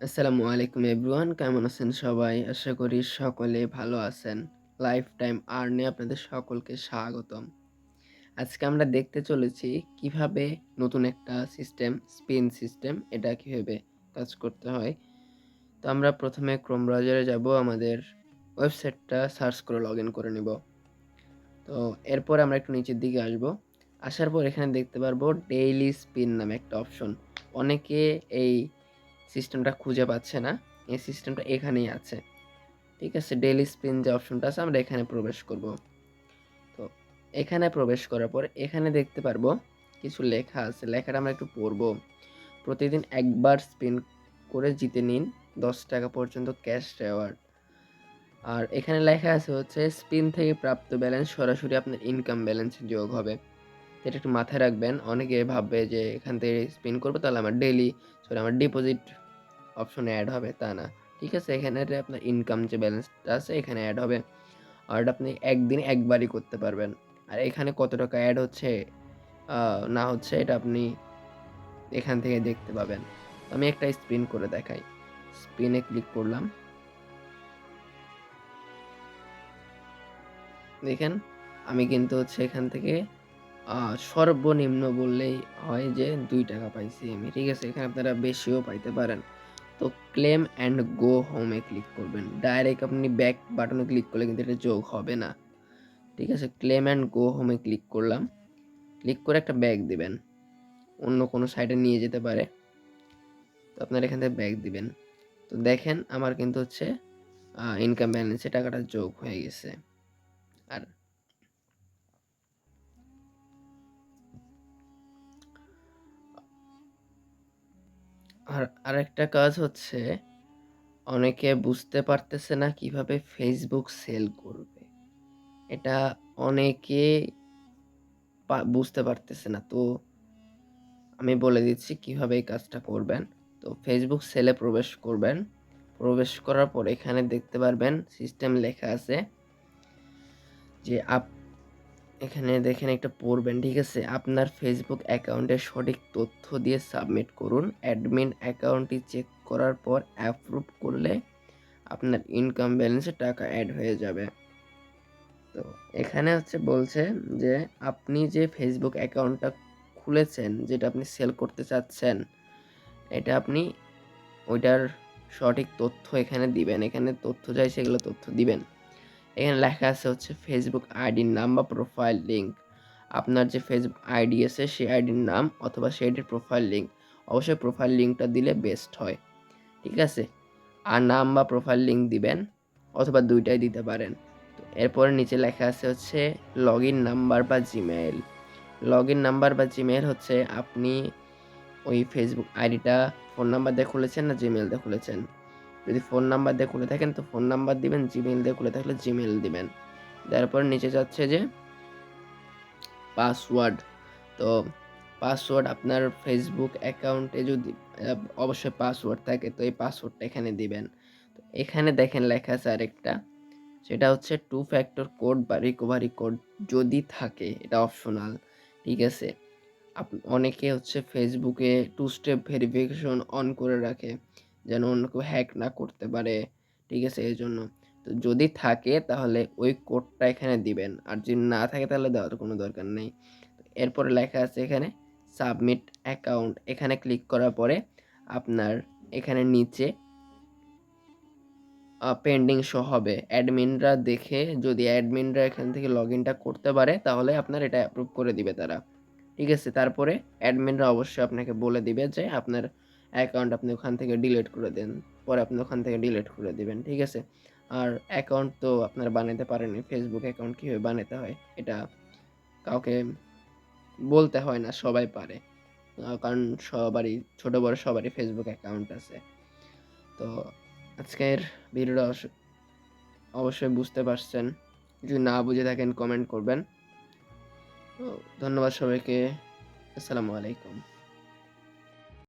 আসসালামু আলাইকুম এভরিওয়ান, কেমন আছেন সবাই? আশা করি সকলে ভালো আছেন। লাইফ টাইম আর্নে আপনাদের সকলকে স্বাগতম। আজকে আমরা দেখতে চলেছি কিভাবে নতুন একটা সিস্টেম, স্পিন সিস্টেম, এটা কিভাবে কাজ করতে হয়। তো আমরা প্রথমে ক্রোম ব্রাউজারে যাব, আমাদের ওয়েবসাইটটা সার্চ করে লগ ইন করে নিব। তো এরপর আমরা একটু নিচের দিকে আসব। আসার পর এখানে দেখতে পারবো ডেইলি স্পিন নামে একটা অপশন। অনেকে এই সিস্টেমটা খুঁজে পাচ্ছে না, এই সিস্টেমটা এখানেই আছে। ঠিক আছে, ডেইলি স্পিন যে অপশনটা আছে আমরা এখানে প্রবেশ করব। তো এখানে প্রবেশ করার পর এখানে দেখতে পারবো কিছু লেখা আছে, লেখাটা আমরা একটু পড়বো। প্রতিদিন একবার স্পিন করে জিতে নিন 10 টাকা পর্যন্ত ক্যাশ রেওয়ার্ড। আর এখানে লেখা আছে হচ্ছে স্পিন থেকে প্রাপ্ত ব্যালেন্স সরাসরি আপনার ইনকাম ব্যালেন্স যোগ হবে। এটা একটু মাথায় রাখবেন। অনেকে ভাববে যে এখান থেকে স্পিন করবো তাহলে আমার ডিপোজিট অপশনে অ্যাড হবে, তা না। ঠিক আছে, এখানে আপনার ইনকাম যে ব্যালেন্সটা আছে এখানে অ্যাড হবে। আর এটা আপনি একদিনে একবারই করতে পারবেন। আর এখানে কত টাকা অ্যাড হচ্ছে না হচ্ছে এটা আপনি এখান থেকে দেখতে পাবেন। আমি একটা স্পিন করে দেখাই। স্পিনে ক্লিক করলাম, দেখেন আমি কিন্তু হচ্ছে এখান থেকে সর্বনিম্ন বললেই হয় যে 2 টাকা পাইছি আমি। ঠিক আছে, এখানে আপনারা বেশিও পাইতে পারেন। তো ক্লেম অ্যান্ড গো হোমে ক্লিক করবেন। ডাইরেক্ট আপনি ব্যাক বাটনে ক্লিক করলে কিন্তু এটা যোগ হবে না। ঠিক আছে, ক্লেম অ্যান্ড গো হোমে ক্লিক করলাম। ক্লিক করে একটা ব্যাক দিবেন, অন্য কোনো সাইটে নিয়ে যেতে পারে। তো আপনারা এখান থেকে ব্যাক দিবেন। তো দেখেন আমার কিন্তু হচ্ছে ইনকাম ব্যালেন্সে টাকাটা যোগ হয়ে গেছে। আর আর আরেকটা কাজ হচ্ছে, অনেকে বুঝতে পারতেছে না কিভাবে ফেসবুক সেল করবে। এটা অনেকে বুঝতে পারতেছে না। তো আমি বলে দিচ্ছি কিভাবে এই কাজটা করবেন। তো ফেসবুক সেলে প্রবেশ করবেন। প্রবেশ করার পর এখানে দেখতে পারবেন সিস্টেম লেখা আছে যে এখানে দেখেন একটা পড়বেন। ঠিক আছে, আপনার ফেসবুক অ্যাকাউন্টের সঠিক তথ্য দিয়ে সাবমিট করুন। অ্যাডমিন অ্যাকাউন্টটি চেক করার পর অ্যাপ্রুভ করলে আপনার ইনকাম ব্যালেন্সে টাকা অ্যাড হয়ে যাবে। তো এখানে হচ্ছে বলছে যে আপনি যে ফেসবুক অ্যাকাউন্টটা খুলেছেন, যেটা আপনি সেল করতে চাচ্ছেন, এটা আপনি ওইটার সঠিক তথ্য এখানে দিবেন। এখানে তথ্য চাই, সেগুলো তথ্য দিবেন। এখানে লেখা আছে হচ্ছে ফেসবুক আইডির নাম বা প্রোফাইল লিঙ্ক। আপনার যে ফেসবুক আইডি আছে সেই আইডির নাম অথবা সেই আইডির প্রোফাইল লিঙ্ক, অবশ্যই প্রোফাইল লিঙ্কটা দিলে বেস্ট হয়। ঠিক আছে, আর নাম বা প্রোফাইল লিঙ্ক দিবেন অথবা দুইটাই দিতে পারেন। তো এরপরে নিচে লেখা আছে হচ্ছে লগ ইন নাম্বার বা জিমেইল। লগ ইন নাম্বার বা জিমেইল হচ্ছে আপনি ওই ফেসবুক আইডিটা ফোন নাম্বার দিয়ে খুলেছেন না জিমেইল দিয়ে খুলেছেন। যদি ফোন নাম্বার দিয়ে খুলে থাকেন তো ফোন নাম্বার দিবেন, জিমেইল দিয়ে খুলে থাকলে জিমেইল দিবেন। তারপর নিচে যাচ্ছে যে পাসওয়ার্ড। তো পাসওয়ার্ড আপনার ফেসবুক অ্যাকাউন্টে যদি অবশ্যই পাসওয়ার্ড থাকে, তো এই পাসওয়ার্ডটা এখানে দিবেন। তো এখানে দেখেন লেখা আছে আরেকটা, সেটা হচ্ছে 2 ফ্যাক্টর কোড বা রিকভারি কোড যদি থাকে, এটা অপশনাল। ঠিক আছে, অনেকে হচ্ছে ফেসবুকে 2 স্টেপ ভেরিফিকেশন অন করে রাখে যেন অন্য কেউ হ্যাক না করতে পারে। ঠিক আছে, এই জন্য তো যদি থাকে তাহলে ওই কোডটা এখানে দিবেন, আর যদি না থাকে তাহলে দেওয়ার কোনো দরকার নেই। এরপরে লেখা আছে এখানে সাবমিট অ্যাকাউন্ট। এখানে ক্লিক করার পরে আপনার এখানে নিচে পেন্ডিং শো হবে। অ্যাডমিনরা দেখে, যদি অ্যাডমিনরা এখান থেকে লগ ইনটা করতে পারে তাহলে আপনার এটা অ্যাপ্রুভ করে দিবে তারা। ঠিক আছে, তারপরে অ্যাডমিনরা অবশ্যই আপনাকে বলে দিবে যে আপনার অ্যাকাউন্ট আপনি ওখান থেকে ডিলিট করে দেন। পরে আপনি ওখান থেকে ডিলিট করে দিবেন। ঠিক আছে, আর অ্যাকাউন্ট তো আপনারা বানাতে পারেননি। ফেসবুক অ্যাকাউন্ট কীভাবে বানাতে হয় এটা কাউকে বলতে হয় না, সবাই পারে। কারণ সবারই, ছোট বড় সবারই ফেসবুক অ্যাকাউন্ট আছে। তো আজকের ভিডিওটা অবশ্যই বুঝতে পারছেন। যদি না বুঝে থাকেন কমেন্ট করবেন। তো ধন্যবাদ সবাইকে। আসসালামু আলাইকুম।